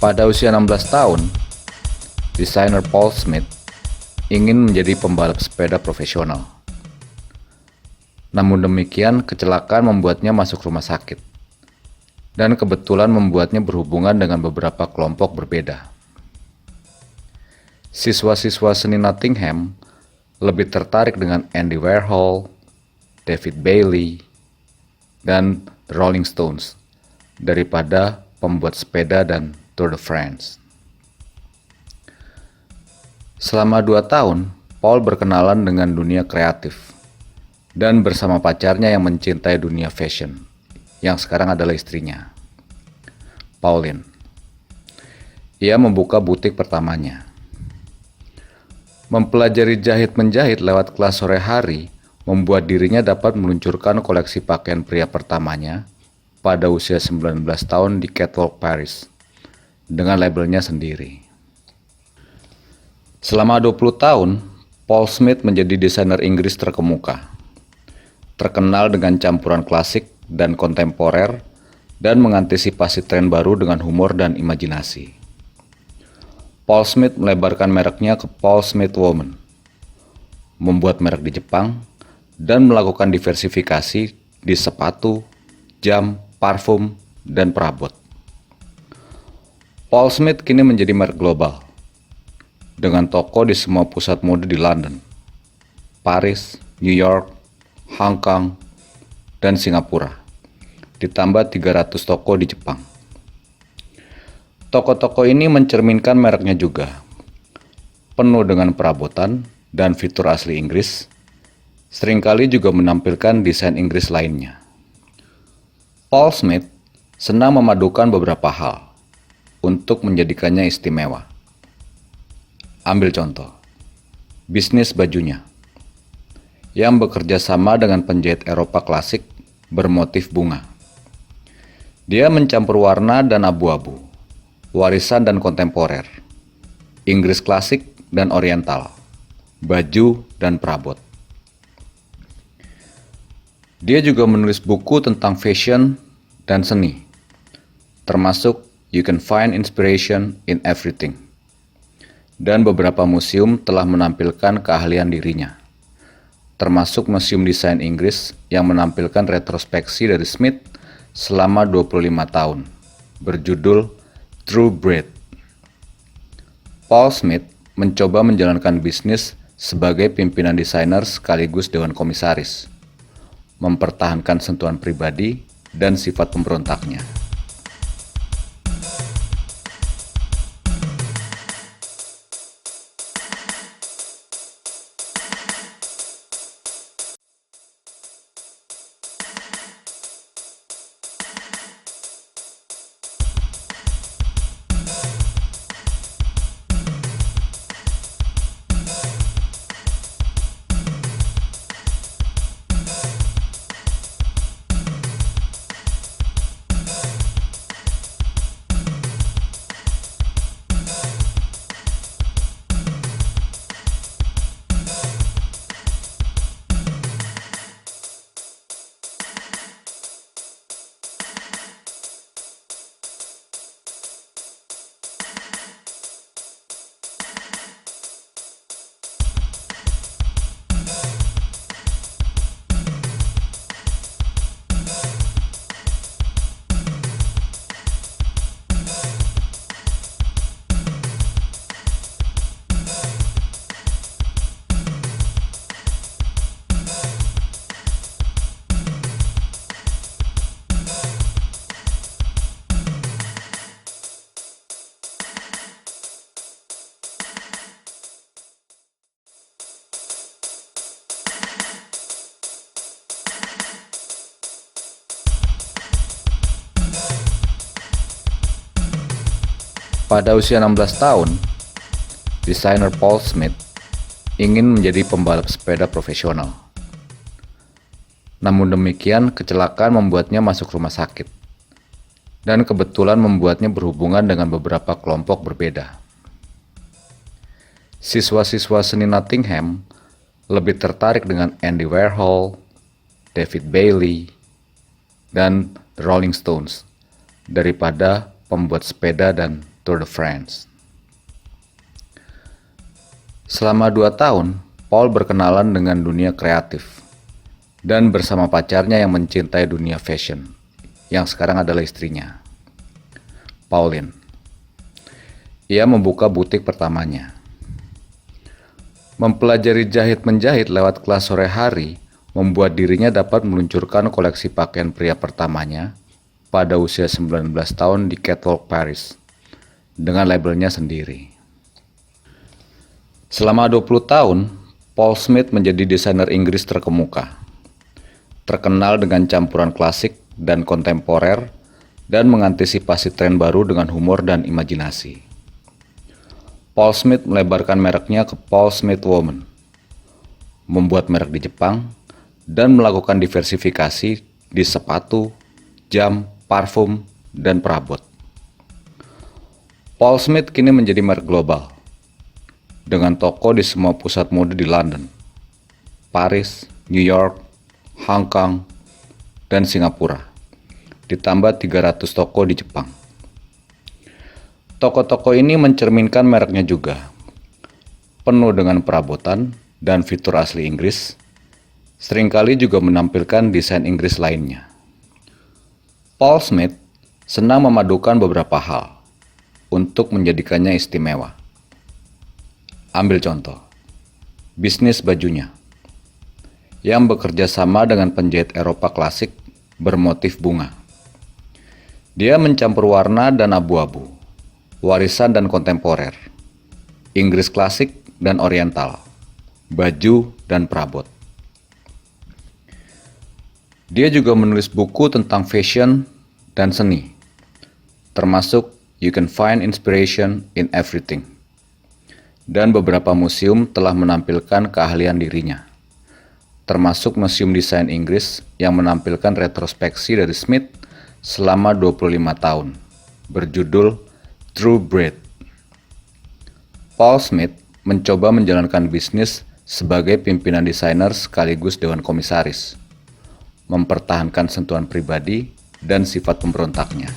Pada usia 16 tahun, desainer Paul Smith ingin menjadi pembalap sepeda profesional. Namun demikian, kecelakaan membuatnya masuk rumah sakit, dan kebetulan membuatnya berhubungan dengan beberapa kelompok berbeda. Siswa-siswa seni Nottingham lebih tertarik dengan Andy Warhol, David Bailey, dan The Rolling Stones daripada pembuat sepeda dan Tour de France. Selama 2 tahun, Paul berkenalan dengan dunia kreatif dan bersama pacarnya yang mencintai dunia fashion, yang sekarang adalah istrinya, Pauline. Ia membuka butik pertamanya. Mempelajari jahit-menjahit lewat kelas sore hari membuat dirinya dapat meluncurkan koleksi pakaian pria pertamanya pada usia 19 tahun di Catwalk Paris dengan labelnya sendiri. Selama 20 tahun, Paul Smith menjadi desainer Inggris terkemuka, terkenal dengan campuran klasik dan kontemporer dan mengantisipasi tren baru dengan humor dan imajinasi. Paul Smith melebarkan mereknya ke Paul Smith Women, membuat merek di Jepang, dan melakukan diversifikasi di sepatu, jam, parfum, dan perabot. Paul Smith kini menjadi merek global, dengan toko di semua pusat mode di London, Paris, New York, Hong Kong, dan Singapura, ditambah 300 toko di Jepang. Toko-toko ini mencerminkan mereknya juga, penuh dengan perabotan dan fitur asli Inggris, seringkali juga menampilkan desain Inggris lainnya. Paul Smith senang memadukan beberapa hal untuk menjadikannya istimewa. Ambil contoh, bisnis bajunya, yang bekerja sama dengan penjahit Eropa klasik bermotif bunga. Dia mencampur warna dan abu-abu, warisan dan kontemporer, Inggris klasik dan oriental, baju dan perabot. Dia juga menulis buku tentang fashion dan seni, termasuk You Can Find Inspiration in Everything. Dan beberapa museum telah menampilkan keahlian dirinya, termasuk Museum Desain Inggris yang menampilkan retrospeksi dari Smith selama 25 tahun, berjudul True Breed. Paul Smith mencoba menjalankan bisnis sebagai pimpinan desainer sekaligus dewan komisaris, mempertahankan sentuhan pribadi dan sifat pemberontaknya. Pada usia 16 tahun, desainer Paul Smith ingin menjadi pembalap sepeda profesional. Namun demikian, kecelakaan membuatnya masuk rumah sakit, dan kebetulan membuatnya berhubungan dengan beberapa kelompok berbeda. Siswa-siswa seni Nottingham lebih tertarik dengan Andy Warhol, David Bailey, dan The Rolling Stones daripada pembuat sepeda dan Tour de France. Selama 2 tahun, Paul berkenalan dengan dunia kreatif dan bersama pacarnya yang mencintai dunia fashion, yang sekarang adalah istrinya, Pauline. Ia membuka butik pertamanya. Mempelajari jahit-menjahit lewat kelas sore hari membuat dirinya dapat meluncurkan koleksi pakaian pria pertamanya pada usia 19 tahun di Catwalk Paris dengan labelnya sendiri. Selama 20 tahun, Paul Smith menjadi desainer Inggris terkemuka, terkenal dengan campuran klasik dan kontemporer dan mengantisipasi tren baru dengan humor dan imajinasi. Paul Smith melebarkan mereknya ke Paul Smith Women, membuat merek di Jepang, dan melakukan diversifikasi di sepatu, jam, parfum, dan perabot. Paul Smith kini menjadi merek global, dengan toko di semua pusat mode di London, Paris, New York, Hong Kong, dan Singapura, ditambah 300 toko di Jepang. Toko-toko ini mencerminkan mereknya juga, penuh dengan perabotan dan fitur asli Inggris, seringkali juga menampilkan desain Inggris lainnya. Paul Smith senang memadukan beberapa hal untuk menjadikannya istimewa. Ambil contoh, bisnis bajunya, yang bekerja sama dengan penjahit Eropa klasik bermotif bunga. Dia mencampur warna dan abu-abu, warisan dan kontemporer, Inggris klasik dan oriental, baju dan perabot. Dia juga menulis buku tentang fashion dan seni, termasuk You Can Find Inspiration in Everything. Dan beberapa museum telah menampilkan keahlian dirinya, termasuk Museum Desain Inggris yang menampilkan retrospeksi dari Smith selama 25 tahun, berjudul True Breed. Paul Smith mencoba menjalankan bisnis sebagai pimpinan desainer sekaligus dewan komisaris, mempertahankan sentuhan pribadi dan sifat pemberontaknya.